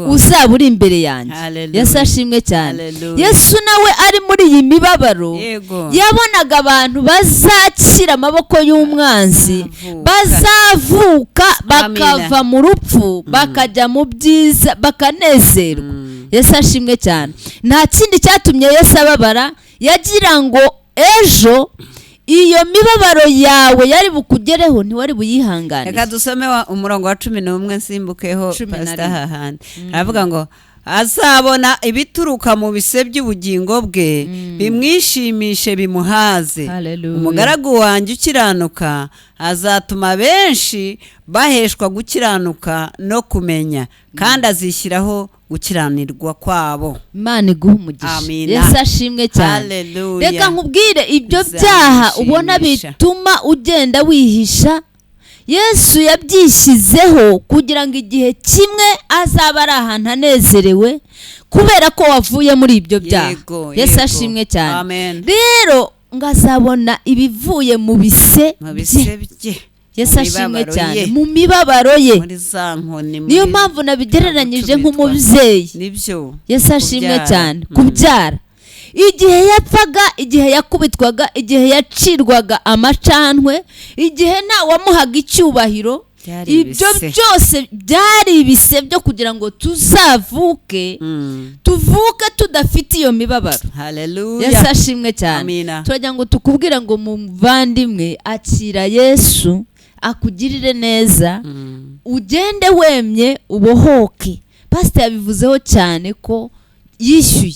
uzaba uri imbere yanjye. Yesu ashimwe cyane. Yesu nawe ari muri iyi mibabaro yabonaga abantu bazakira amaboko y'umwanzi, bazavuka bakava mu rupfu bakajya mu byiza bakanezerwa. Yesu ashimwe cyane. Nta kindi cyatumye Yesu ababara, yagira ngo ejo iyo mibabaro yawe yari bukugereho ntiwari buyihangane. Reka dusome umurongo wa 11 nsimbukeho Pastor hahandi. Aravuga ngo azabona ibituruka mu bise by'ubugingo bwe bimwishimishe bimuhaze. Umugaragu wanjye ukiranuka azatuma benshi baheshwa gukiranuka no kumenya, kandi azishyiraho gukiranirwa kwabo. Imana iguhe umugisha. Yesu ashimwe cyane. Reka nkubwire ibyo byaha ubona bituma ugenda wihisha, Yesu yabyishyizeho kugira ngo igihe kimwe azaba ari ahantu anezerewe kubera ko wavuye muri ibyo byaha. Yesu ashimwe cyane. Rero ngo azabona ibivuye mu bise bye. Yesu ashimwe cyane. Mu mibabaro ye. Niyo mpamvu nabigereranyije nk'umubyeyi. Yesu ashimwe cyane. Kubyara, igihe yapfaga, igihe yakubitwaga, igihe yacirwaga amacantwe, igihe nta wamuhaga icyubahiro, ibyo byose byari ibise byo kugira ngo tuzavuke tuvuke tudafite iyo mibabaro. Yesu ashimwe cyane. Turagira ngo tukubwira ngo muvandimwe, akira Yesu akugirire neza, ugende wemye ubohoke. Pastor yabivuzeho cyane ko yishyuye.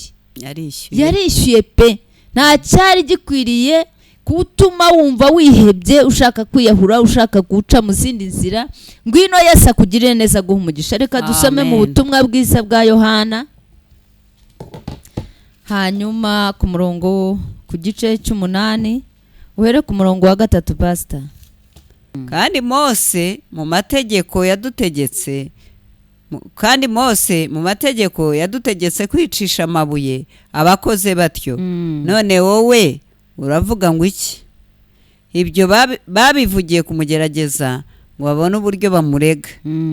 Yarishyuye pe. Nta cyari gikwiriye kutuma wumva wihebye, ushaka kwiyahura, ushaka guca mu zindi nzira. Ngwino Yesu akugirire neza, guha umugisha. Reka dusome mu butumwa bwiza bwa Yohana, hanyuma ku murongo ku gice cy'8 uhere ku murongo wa 3 Pastor. Kandi Mose mu mategeko yadutegetse kwicisha amabuye abakoze batyo. None wowe uravuga ngo iki? Ibyo babivugiye kumugerageza ngo babone uburyo bamurega.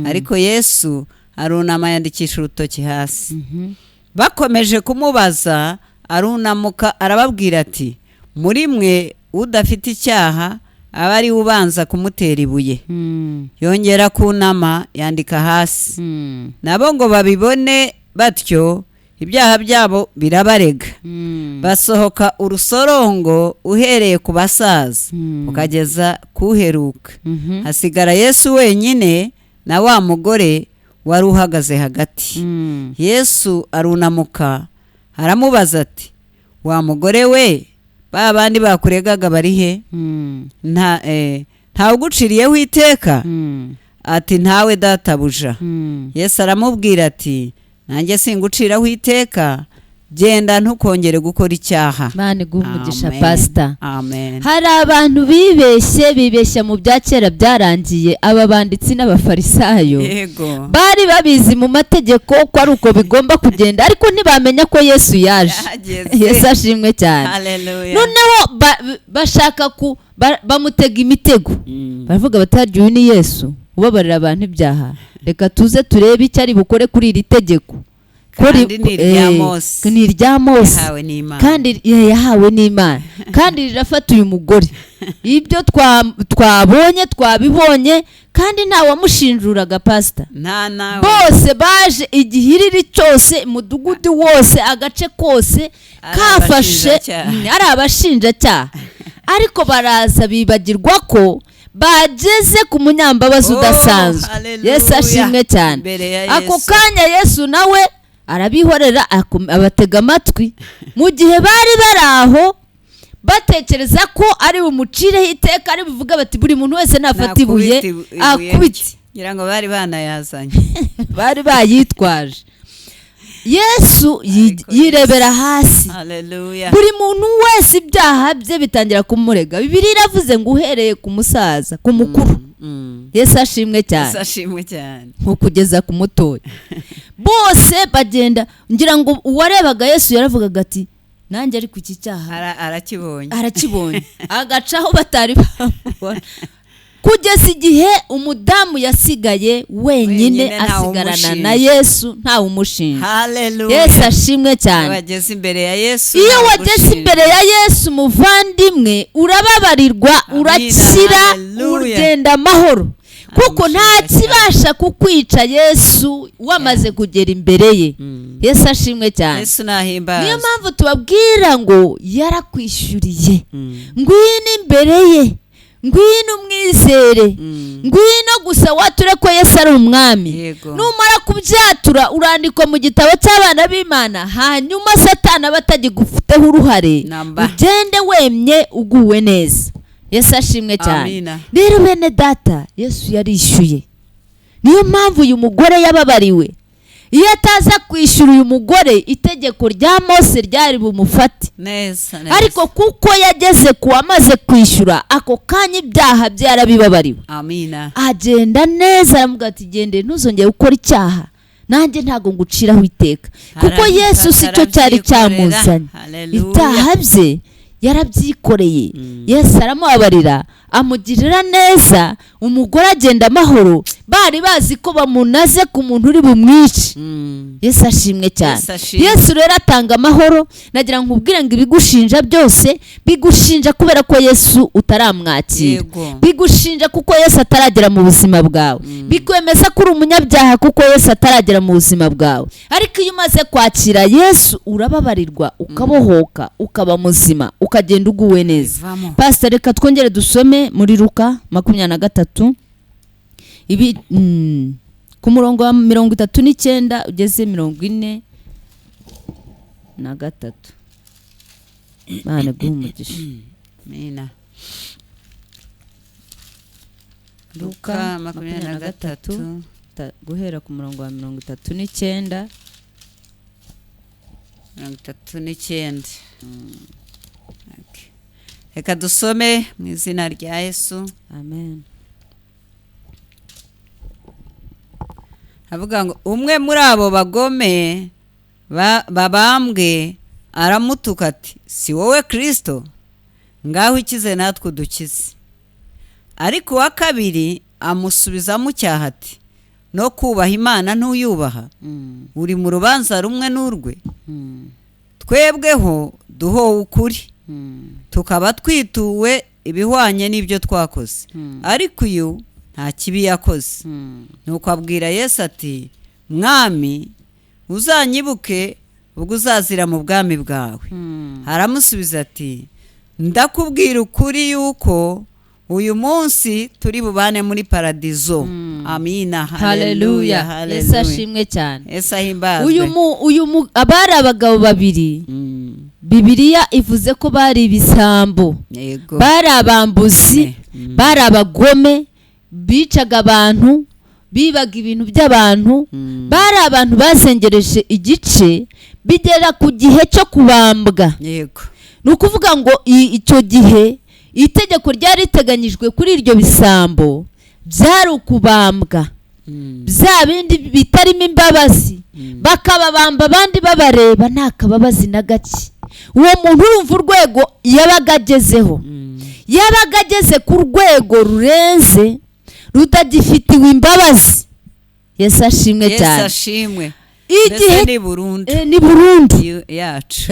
Ariko Yesu arunama yandikisha urutoki hasi. Bakomeje kumubaza, arunamuka arababwira ati, muri mwe udafite icyaha aba ari ubanza kumutera ibuye. Yongera kunama yandika hasi. Nabo ngo babibone batyo, ibyaha byabo birabarega. Basohoka urusorongo uhereye ku basaza ukageza kuheruka. Hasigara Yesu wenyine na wa mugore wari uhagaze hagati. Yesu arunamuka aramubaza ati wa mugore we ba bandi bakuregaga bari he? ntawe uguciriyeho iteka? Ati ntawe databuja. Yesu aramubwira ati nanjye singuciraho iteka, genda ntukongere gukora icyaha. Imana iguhe umugisha pastor. Amen. Hari abantu bibeshya mu bya kera byarangiye, aba banditsi n'abafarisayo Yego. bari babizi mu mategeko ko ari uko bigomba kugenda, ariko ntibamenya ko Yesu yaje. Yesu ashimwe cyane. Hallelujah. Noneho bashaka bamutega imitego. Baravuga bati uyu ni Yesu ubabarira abantu ibyaha, reka tuze turebe icyo ari bukore kuri iri tegeko. Kandi ni irya Mose. Ni irya Mose. Kandi yahawe n'Imana. Kandi rirafata uyu mugore. Ibyo twabibonye kandi nta wamushinjuraga pastor. Bose baje igihiriri cyose, mudugudu wose, agace kose kafashe ari abashinjacyaha. Ariko baraza bibagirwa ko bageze ku munyambabazi udasanzwe. Yesu ashimwe cyane. Ako kanya Yesu nawe arabihorera abatega amatwi, mu gihe bari baraho batekereza ko ari bumucireho iteka, ari buvuga bati buri muntu wese nafata ibuye akubite. ngira ngo bari banayazanye. Bari bayitwaje. Yesu yirebera hasi. Hallelujah. Buri muntu wese ibyaha bye bitangira kumurega. Bibiliya iravuze ngo uhereye ku musaza, ku mukuru. Yesu ashimwe cyane. Yesu ashimwe cyane. Kugeza ku mutoya. Bose bagenda, ngira ngo uwarebaga Yesu yaravugaga ati nanjye ari ku iki cyaha arakibonye. Agacaho batari bamubona. Kugeza igihe umudamu yasigaye wenyine asigarana na Yesu ntawe umushinja. Hallelujah. Yesu ashimwe cyane. Wageze imbere ya Yesu. Iyo wageze imbere ya Yesu muvandimwe, urababarirwa, urakira, ugenda amahoro. Kuko nta kibasha kukwica Yesu wamaze kugera imbere ye. Yesu ashimwe cyane. Yesu nahimbaza. Niyo mpamvu tubabwira ngo yarakwishyuriye. Ngwino imbere ye, ngwino umwizere, ngwino gusa wature ko Yesu ari umwami. Numara kubyatura urandikwa mu gitabo cy'abana b'Imana, hanyuma Satani batagigufiteho uruhare, ugende wemye uguwe neza. Yesu ashimwe cyane. Rero bene data, Yesu yarishyuye. Niyo mpamvu uyu mugore yababariwe. Iyo ataza kwishyura uyu mugore, itegeko rya Mose ryari bumufate. Neza. Ariko kuko yageze ku amaze kwishyura, ako kanya ibyaha byarabibabariwe. Amina. Agenda neza, aramuga ati gende ntuzongere gukora icyaha, nanjye ntago nguciraho iteka. Kuko Yesu sicyo cyari cyamuzanye. Itaha bye yarabyikoreye. Yesu aramubabarira, amugirira neza, umugore agenda amahoro. Bari bazi ko bamunaze ku muntu uri bumwice. Yesu ashimwe cyane. Yesu rero atanga amahoro. Nagira ngo nkubwire ngo ibigushinja byose bigushinja kubera ko Yesu utaramwakira. Bigushinja kuko Yesu ataragera mu buzima bwawe. Bikwemeza ko uri umunyabyaha kuko Yesu ataragera mu buzima bwawe. Ariko iyo umaze kwakira Yesu urababarirwa, ukabohoka, ukaba muzima, ukagenda uguwe neza. Pastor, reka twongere dusome muri Luka 23 ibi ku murongo wa 39 ugeze 43. Bana guhumugisha. Amina. Luka 23 guhera ku murongo wa 39. 39. Reka dusome mu izina rya Yesu. Amen. Avuga ngo umwe muri abo bagome babambwe aramutuka ati si wowe Kristo? Ngaho ikize natwe dukize. Ariko wa kabiri amusubiza mu cyaha ati no kubaha Imana ntuyubaha? Uri mu rubanza rumwe n'urwe. Twebweho duhowe ukuri, tukaba twituwe ibihwanye n'ibyo twakoze. Ariko uyu nta kibi yakoze. Nuko abwira Yesu ati mwami, uzanyibuke ubwo uzazira mu bwami bwawe. Aramusubiza ati ndakubwira ukuri yuko uyu munsi turi bubane muri paradizo. Amina. Haleluya. Yesu ashimwe cyane. Yesu ahimbazwe. abari abagabo babiri Bibiliya ivuze ko bari ibisambo, bari abambuzi, bari abagome, bicaga abantu, bibaga ibintu by'abantu, bari abantu bazengereje igice bigera ku gihe cyo kubambwa. Ni ukuvuga ngo icyo gihe itegeko ryari riteganyijwe kuri iryo bisambo byari ukubambwa, bya bindi bitarimo imbabazi, bakababamba abandi babareba nta kababazi na gake. Uwo muntu urumva urwego yabaga agezeho, yabaga ageze ku rwego rurenze rutagifitiwe imbabazi. Yesu ashimwe cyane. Yesu ashimwe. Igihe ni Burundi yacu.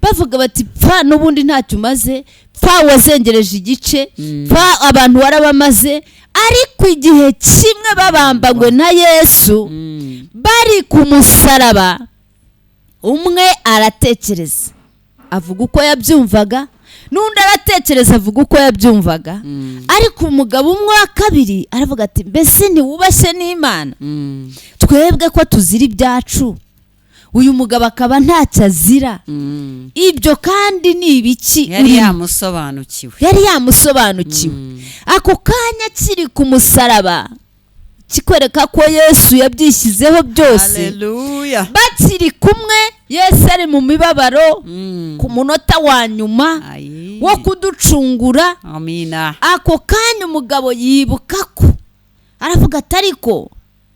Bavuga bati pfa n'ubundi ntacyo umaze, pfa wazengereje igice, pfa abantu warabamaze. Ariko igihe kimwe babambanywe na Yesu bari ku musaraba, umwe aratekereza avuga uko yabyumvaga, n'undi aratekereza avuga uko yabyumvaga. Ariko umugabo umwe wa kabiri aravuga ati mbese ntiwubashye n'Imana? Twebwe ko tuzira ibyacu, uyu mugabo akaba ntacyo azira. Ibyo kandi ni ibiki? Yari yamusobanukiwe. Ako kanya kiri ku musaraba kikwereka ko Yesu yabyishyizeho byose. Haleluya. Bakiri kumwe, Yesu ari mu mibabaro ku munota wa nyuma wo kuducungura. Amina. Ako kanya umugabo yibuka ko aravuga ati ariko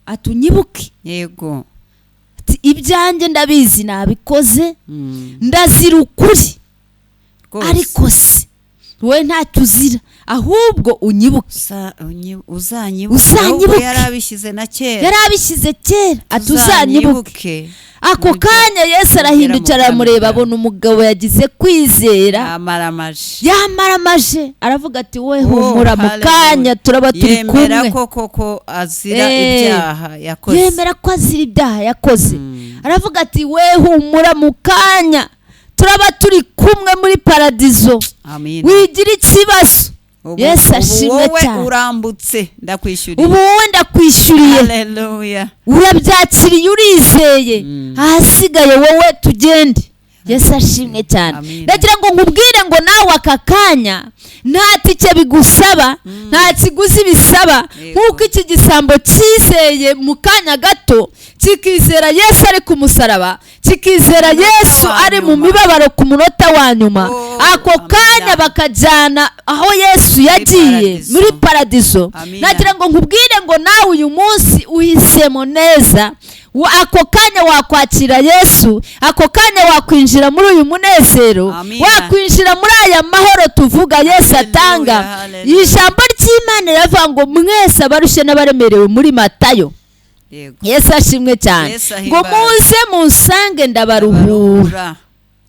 atunyibuke. Yego. Ibyanjye ndabizi nabikoze, ndazira ukuri, ariko se wowe ntacyo uzira, ahubwo unyibuke. Uzanyibuke. Yarabishyize kera atuzanyibuke. Ako kanya Yesu arahindukira aramureba, abona umugabo yagize kwizera, yamaramaje, aravuga ati we humura, mu kanya turaba turi kumwe. Yemera ko azira ibyaha yakoze. Yemera ko azira ibyaha yakoze. Aravuga ati we humura, mu kanya turaba turi kumwe muri paradizo. Wigira ikibazo. Yesu ashimwe cyane. Wowe urambutse ndakwishyuriye. Ubu wowe ndakwishyuriye. Haleluya. Urabyakiriye, urizeye. Ahasigaye wowe tugende. Yesu ashimwe cyane. Ndagira ngo nkubwire ngo nawe aka kanya nta tike bigusaba, nta kiguzi bisaba, nk'uko iki gisambo cyizeye mu kanya gato, kikizera Yesu ari ku musaraba, kikizera Yesu ari mu mibabaro ku munota wa nyuma. Ako kanya bakajyana aho Yesu yagiye muri paradizo. Nagira ngo nkubwire ngo nawe uyu munsi uhisemo neza. Ako kanya wakwakira Yesu, ako kanya wakwinjira muri uyu munezero, wakwinjira muri aya mahoro tuvuga Yesu atanga. Ijambo ry'Imana riravuga ngo mwese abarushye n'abaremerewe muri Matayo. Yesu ashimwe cyane. Ngo muze munsange ndabaruhura.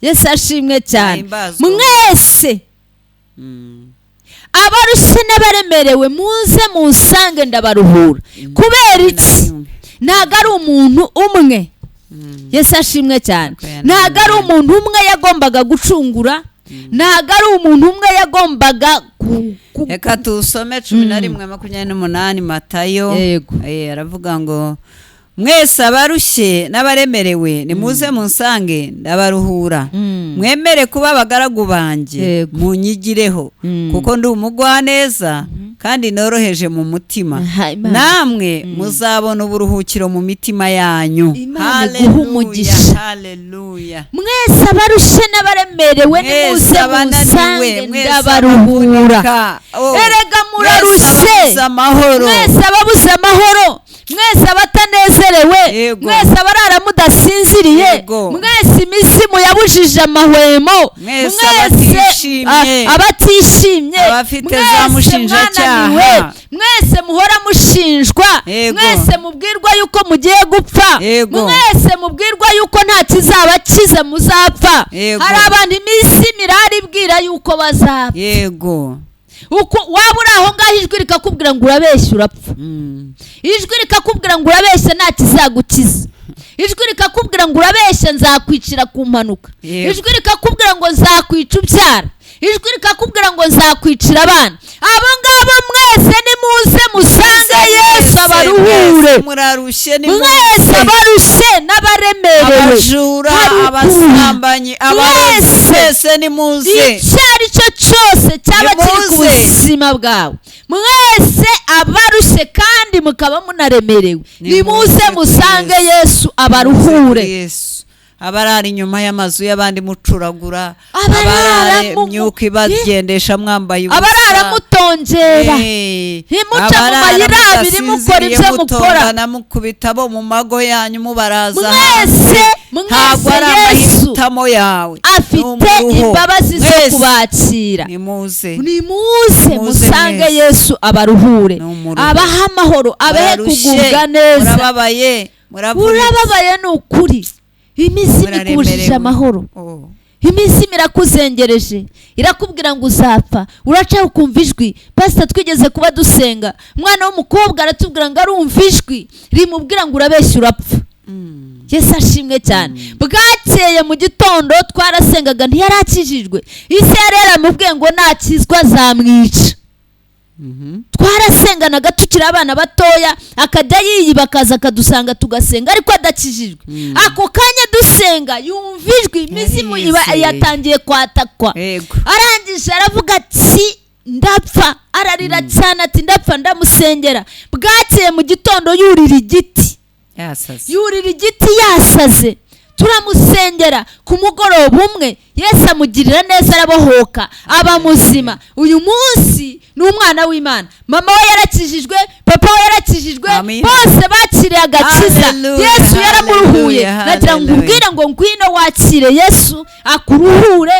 Yesu ashimwe cyane. Mwese abarushye n'abaremerewe muze munsange ndabaruhura. Kubera iki? Ntago ari umuntu umwe. Yesu ashimwe cyane. Ntago ari umuntu umwe yagombaga gucungura, ntago ari umuntu umwe yagombaga Reka tusome 11:28 Matayo. Aravuga ngo mwese abarushye n'abaremerewe nimuze munsange ndabaruhura. Mwemere kuba abagaragu banjye, munyigireho kuko ndi umugwaneza kandi noroheje mu mutima, namwe muzabona uburuhukiro mu mitima yanyu. Haleluya. Mwese abarushye n'abaremerewe nimuze munsange ndabaruhura. Erega murarushye, mwese ababuze amahoro, mwese abatanezerewe, mwese abarara mudasinziriye, mwese imisimu yabujije amahwemo, mwese abatishimye, mwese mwananiwe, mwese muhora mushinjwa, mwese mubwirwa yuko mugiye gupfa, mwese mubwirwa yuko nta kizaba kiza muzapfa. Hari abantu imisimu iraribwira yuko bazapfa. Uko waba uri aho ngaho ijwi rikakubwira ngo urabeshya urapfa, ijwi rikakubwira ngo urabeshya nta kizagukiza, ijwi rikakubwira ngo urabeshya nzakwicira ku mpanuka, ijwi rikakubwira ngo nzakwica ubyara, ijwi rikakubwira ngo nzakwicira abana. Abo ngabo mwese nimuze musange Yesu abaruhure. Mwese abarushe n'abaremerewe, abajura, abasambanyi, abarozi, mwese nimuze. Icyo ari cyo cyose cyaba kiri ku buzima bwawe, mwese abarushe kandi mukaba munaremerewe, nimuze musange Yesu abaruhure. Abarara inyuma y'amazu y'abandi mucuragura, abarara imyuka ibagendesha mwambaye ubusa, abarara mutongera, ntimuca mu mayira abiri mukora ibyo mukora, namukubita bo mu mago yanyu mubaraza. Mwese Yesu afite imbabazi zo kubakira. Nimuze musange Yesu abaruhure, abaha amahoro, abahe kugubwa neza. Urababaye ni ukuri, imitima ikubujije amahoro, imitima irakuzengereje, irakubwira ngo uzapfa, uraca ukumva ijwi. Pastor twigeze kuba dusenga, umwana w'umukobwa aratubwira ngo arumva ijwi rimubwira ngo urabeshya urapfa. Yesu ashimwe cyane. Bwakeye mu gitondo twarasengaga, ntiyarakijijwe, ise yari yaramubwiye ngo nakizwa azamwica. Twarasenganaga tukiri abana batoya, akajya yiyiba akaza akadusanga tugasenga ariko adakijijwe. Ako kanya dusenga yumva ijwi, imizimu yatangiye kwatakwa, arangije aravuga ati ndapfa, ararira cyane ati ndapfa, ndamusengera. Bwakeye mu gitondo yurira igiti yasaze, turamusengera. Ku mugoroba umwe Yesu amugirira neza, arabohoka aba muzima. Uyu munsi ni umwana w'Imana. Mama we yarakijijwe, papa we yarakijijwe, bose bakiriye agakiza. Yesu yaramuruhuye. Nagira ngo ubwire ngo ngwino wakire Yesu akuruhure.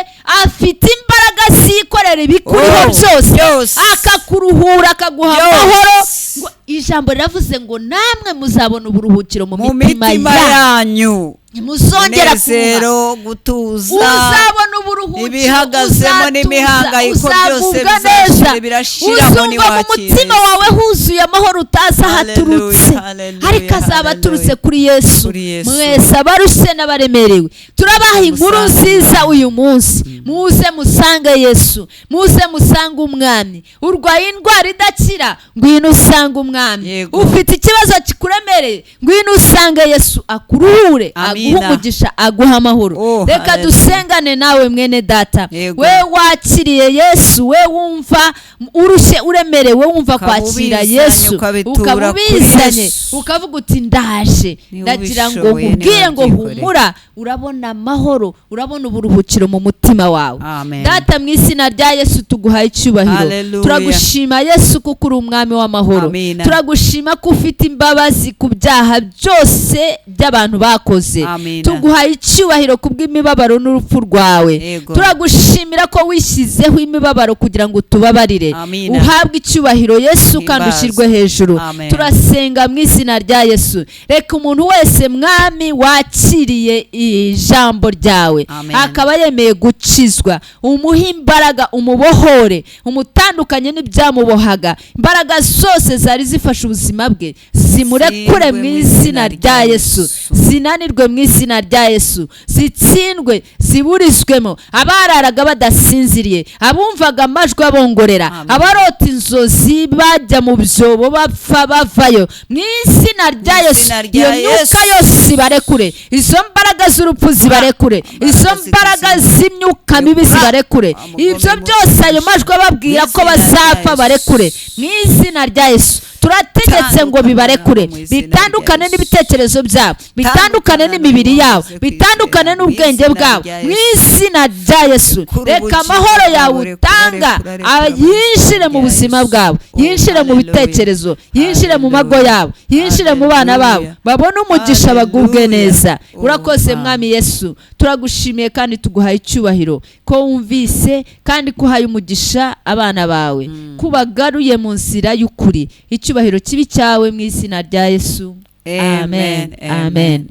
Afite imbaraga zikorera ibikuriho byose, akakuruhura, akaguha amahoro. Ijambo riravuze ngo namwe muzabona uburuhukiro mu mitima yanyu, muzongera gutuza, uzabona uburuhukiro, ibihagazemo n'imihangayiko byose bizashira birashira. Uzumva mu mutima wawe huzuye amahoro utazi aho aturutse, ariko azaba aturutse kuri Yesu. Mwese abarushe n'abaremerewe, turabaha inkuru nziza uyu munsi. Muze musange Yesu, muze musange umwami. Urwaye indwara idakira, ngwino usange umwami. Ufite ikibazo kikuremereye, ngwino usange Yesu akuruhure, aguha umugisha, aguha amahoro. Reka dusengane nawe mwene data. We wakiriye Yesu, we wumva urushye uremerewe, wumva kwakira Yesu, ukaba ubizanye, ukavuga uti ndaje, ndagira ngo nkubwire ngo humura, urabona amahoro, urabona uburuhukiro mu mutima wawe. Data, mu izina rya Yesu tuguhaye icyubahiro. Turagushima Yesu kuko uri umwami w'amahoro. Turagushima ko ufite imbabazi ku byaha byose by'abantu bakoze. Tuguhaye icyubahiro kubw'imibabaro n'urupfu rwawe. Turagushimira ko wishyizeho imibabaro kugira ngo tubabarire. Uhabwe icyubahiro Yesu kandi ushyirwe hejuru. Turasenga mu izina rya Yesu. Reka umuntu wese mwami wakiriye ijambo ryawe akaba yemeye gukizwa, umuhe imbaraga, umubohore, umutandukanye n'ibyamubohaga. Imbaraga zose zari zifashe ubuzima bwe zimurekure mu izina rya Yesu, zinanirwe mu izina rya Yesu, zitsindwe, ziburizwemo. Abararaga badasinziriye, abumvaga amajwi abongorera, abarota inzozi bajya mu byobo bapfa bavayo, mu izina rya Yesu iyo myuka yose ibarekure, izo mbaraga z'urupfu zibarekure, izo mbaraga z'imyuka mibi zibarekure, ibyo byose ayo majwi ababwira ko bazapfa barekure mu izina rya Yesu. Turategetse ngo bibarekure, bitandukane n'ibitekerezo byabo, bitandukane n'imibiri yabo, bitandukane n'ubwenge bwabo mu izina rya Yesu. Reka amahoro yawe utanga yinjire mu buzima bwabo, yinjire mu bitekerezo, yinjire mu mago yabo, yinjire mu bana babo, babone umugisha, bagubwe neza. Urakoze mwami Yesu, turagushimiye kandi tuguhaye icyubahiro ko wumvise kandi ko uhaye umugisha abana bawe, kubagaruye mu nzira y'ukuri. Icyubahiro kibi cyawe mu izina rya Yesu. Amen. Amen.